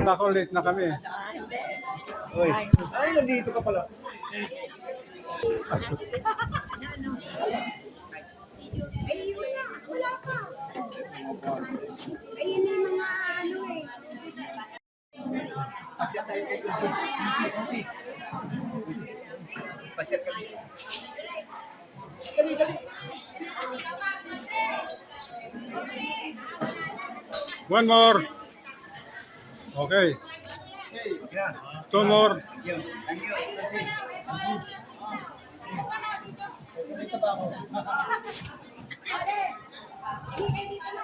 Nako, late na kami. Uy. Ay, nandito ka pala. Ay, wala pa. Ay, yun yung mga ano eh. One more. Okay. Two more. Ate, hindi kayo dito na.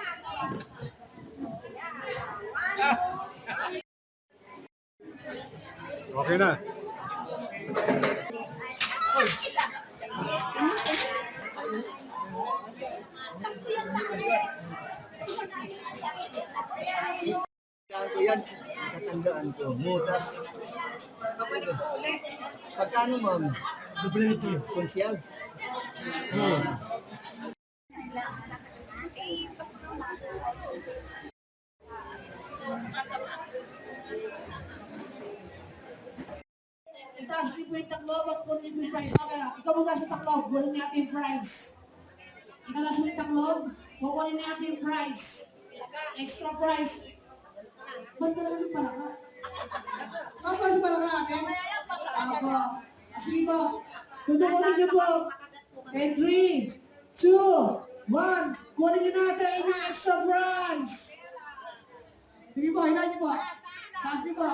Okay na. Yan, katandaan ko. Mutas. Pagkano, ma'am? Doble nito. Konsyal. Itaas niyo po yung taklob at kunin niyo yung prize. Okay, ikaw muna sa taklob, kunin natin yung prize. Itaas mo yung taklob, kukunin natin yung prize. Extra prize. Ba't ka naman yung palaka? Ako sa palaka, okay? Ako. Sige po. Tutukunin niyo po. And 3, 2, 1. Kunin niyo natin yung extra prize. Sige po, hilahin niyo po. Taas niyo po.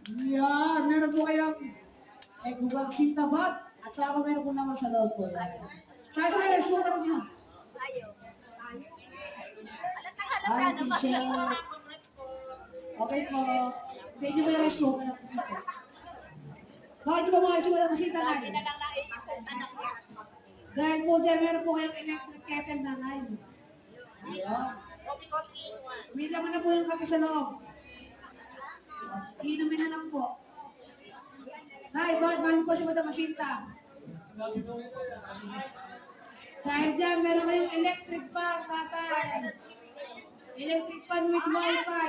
Yan, meron po kayong Google Sinta Bag at saka meron po naman sa loob po. Saka ito may rice cooker niyo. Ay, teacher. Okay po. Pwede mo yung rice cooker. Bakit ba mga sumunod ang Sinta na? Dahil po dyan, meron po kayong electric kettle na 9. Ayan. Bigyan mo na po yung kape sa loob. Iinumin na lang po. Nay, bakit mahal po si Madam Jacinta? Dahil dyan, meron kayong electric fan, tatay. Electric fan with wifi.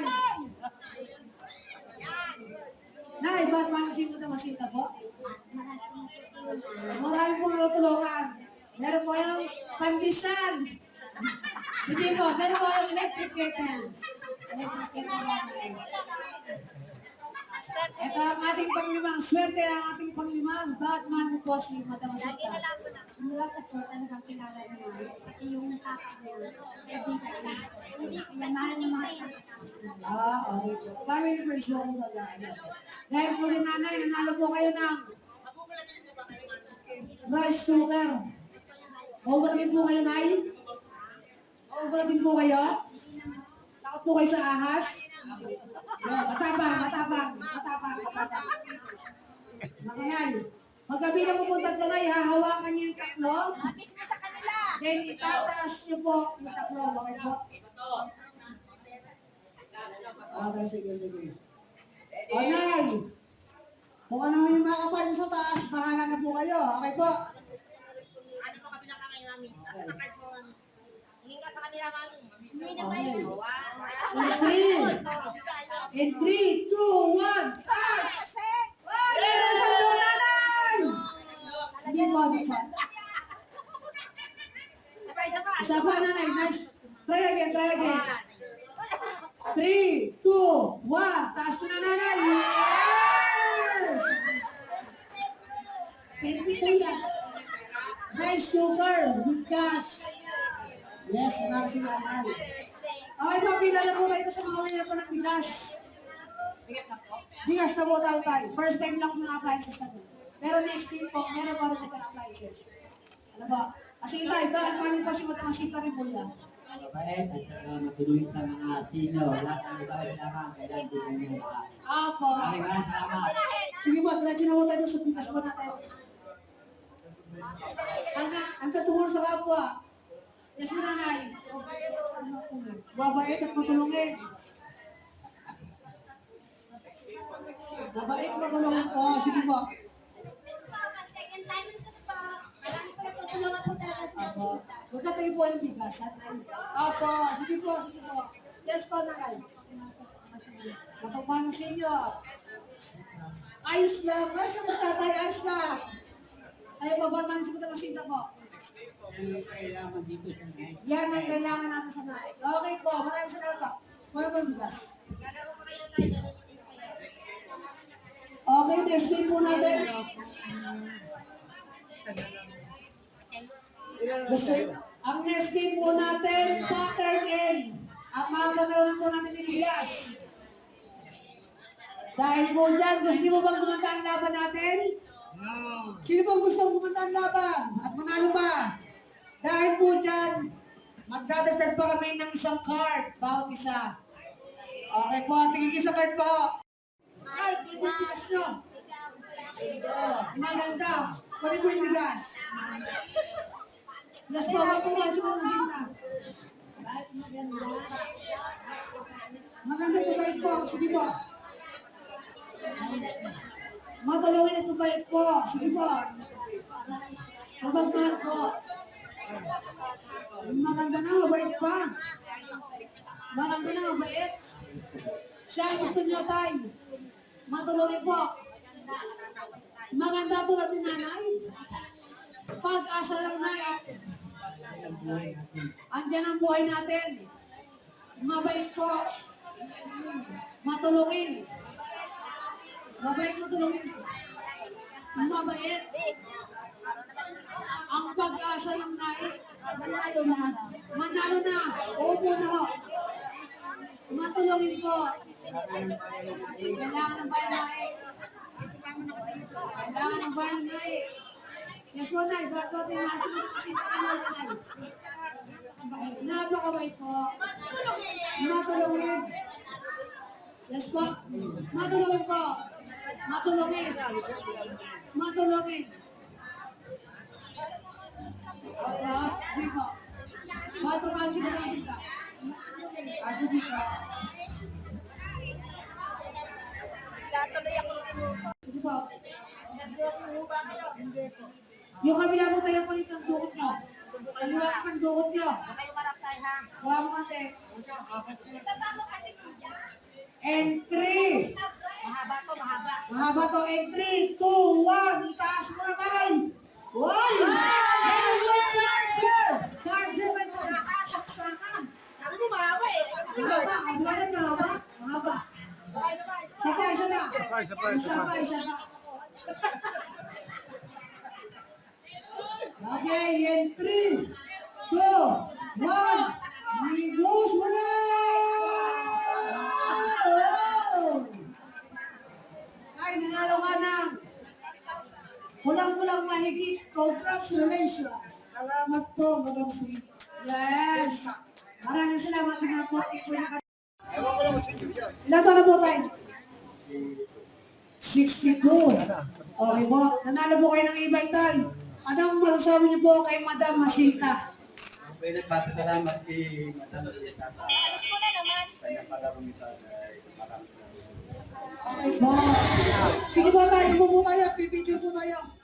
Nay, bakit mahal si Madam Jacinta po? Marami pong natutulungan. Meron po kayong pandesal. Hindi po, meron po kayong electric kettle. Electric kettle. Ito ang ating panglimang swerte, ang ating panglimang Batman po si Madam Jacinta. Mula sa po, talagang kilala niya. Pati yung tatay niya. Hindi, mahal ng mga Okay. Family praise mo kung baga. Dahil po ni nanay, nanalo po kayo ng rice cooker. Over din po kayo, Nay? Over din po kayo? Takot po kayo sa ahas? Matapang. Makanay. Pagkabilang po po tatlo na, hahawakan niyo yung tatlo. mismo sa kanila. Then itataas niyo po yung tatlo. Okay po? Okay, sige. Okay. Kung ano yung makapal sa taas, bahala na po kayo. Okay po? Ano po kabilang ka kayo, mami? Asa na card po? Hingin ka sa kanila, mami. Hindi na ba Okay. yun? In 3, 2, 1, taas! Ay, meron isang dolaran! Hindi po, hindi po. Sabay. Isa pa, nanay. Nice. Try again. 3, 2, 1. Taas ko na, nanay. Yes! Thank you, kuya. Rice cooker with cash. Yes, nanay si nanay. Okay po, pila na po kayo sa mga wala po ng bigas. Bigas na po tayo. First time lang po ng appliances na po. Pero next time po, meron pa rin po ng appliances. Ano ba? Kasi iba, paano po si Matamasita rin po yan? Mabait at matulungin sa mga senior. Lahat ng iba ay kailangan tulungan ng lahat. Apo. Maraming salamat. Sige po, diretso na po tayo sa bigas po natin. Ang tutulong sa kapwa. Yes, mo nanay. Babait at matulungin. Babait at matulungin po. Sige po. Second time ito po. Marami ko na tutulungan po talaga sa Apo. Huwag ka tayo po ng bigas. Apo. Sige po. Yes po, nanay. Kapagmano sa inyo. Ayos lang. Ayos lang sa tatay. Ayos lang. Ayaw ba ba namin sa masinta po? Kailangan dito sa night. Yan ang kailangan natin sa night. Okay po. Maraming salamat po. Wala ba bigas? Okay, next game po natin. Ang next game po natin, pattern N. Ang makakalaroon po natin ni Bigas. Dahil po dyan, gusto niyo bang kumanta ang laban natin? No! Sino bang gusto kumanta ang laban? At manalo pa? Dahil po dyan, magdadagdag pa kami ng isang card, bawat isa. Okay po, tingin isang card po. Ay, kunin po yung bigas nyo. Maganda. Kunin po yung bigas. Let's go, wag po nga sa mga masinta. Maganda po kayo po. Sige po. Matulungin at mabayad po. Sige po. Mabagmahal po. Maganda na, mabait pa. Maganda na, mabait. Siya ang gusto niyo, tay. Matulungin po. Maganda tulad ng nanay. Pag-asa lang na. Andyan ang buhay natin. Mabait po. Matulungin. Mabait, matulungin. Mabait. Ang pag-asa ng naik. Manalo na. Manalo na. Opo na ho. Matulungin po. Kailangan ng bayan naik. Kailangan ng bayan naik. Yes po, Nay. Ba't po tayo masin na kasinta ka mo, Nay? Napakabait po. Matulungin. Yes po. Matulungin po. Matulungin. Matulungin. Sige po. Ba't po masin na kasinta? Sige po. Sige po. Yung kabila mo tayo kulit ng dukot nyo. Kaliwa ka ng dukot nyo. Huwag mo ate. And 3. Mahaba to, mahaba. Mahaba to. And 3, 2, 1. Itaas mo na tayo. 1. Charger! Charger ba ito? Saksakan. Sabi mo mahaba eh. Mahaba. Ang duwanan mahaba. Mahaba. Isa pa, isa pa. Isa pa, isa pa. Okay, and 3, 2, 1. Migos mo na! Ay, nanalo ka ng pulang-pulang mahigit. Congratulations! Salamat po, Madam Sweet. Yes! Maraming salamat nga po. Ilan taon na po tayo? 62. Okay po. Nanalo po kayo ng e-bike tayo. Anong masasabi niyo po kay Madam Jacinta? Pwede salamat kay Madam Jacinta. Sa napalaro nito ay maraming salamat. Okay po. Sige po tayo. Upo po tayo. Pipicture po tayo.